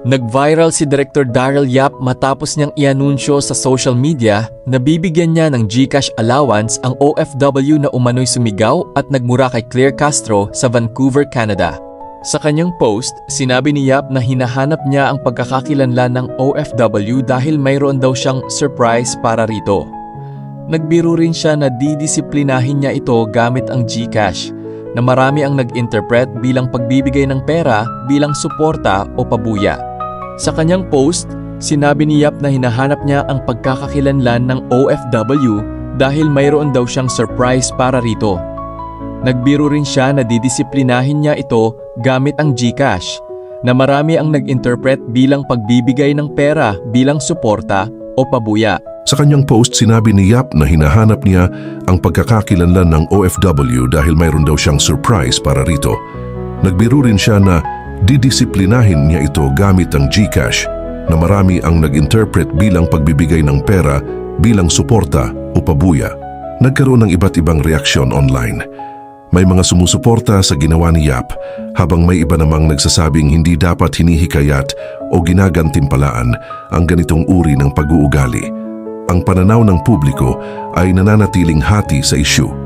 Nag-viral si Director Daryl Yap matapos niyang i-anunsyo sa social media na bibigyan niya ng GCash allowance ang OFW na umano'y sumigaw at nagmura kay Claire Castro sa Vancouver, Canada. Sa kanyang post, sinabi ni Yap na hinahanap niya ang pagkakakilanlan ng OFW dahil mayroon daw siyang surprise para rito. Nagbiro rin siya na didisiplinahin niya ito gamit ang GCash, na marami ang nag-interpret bilang pagbibigay ng pera bilang suporta o pabuya. Sa kanyang post, sinabi ni Yap na hinahanap niya ang pagkakakilanlan ng OFW dahil mayroon daw siyang surprise para rito. Nagbiro rin siya na didisiplinahin niya ito gamit ang GCash, na marami ang nag-interpret bilang pagbibigay ng pera bilang suporta o pabuya. Sa kanyang post, sinabi ni Yap na hinahanap niya ang pagkakakilanlan ng OFW dahil mayroon daw siyang surprise para rito. Nagbiro rin siya na didisiplinahin niya ito gamit ang GCash, na marami ang nag-interpret bilang pagbibigay ng pera bilang suporta o pabuya. Nagkaroon ng iba't ibang reaksyon online. May mga sumusuporta sa ginawa ni Yap, habang may iba namang nagsasabing hindi dapat hinihikayat o ginagantimpalaan ang ganitong uri ng pag-uugali. Ang pananaw ng publiko ay nananatiling hati sa isyu.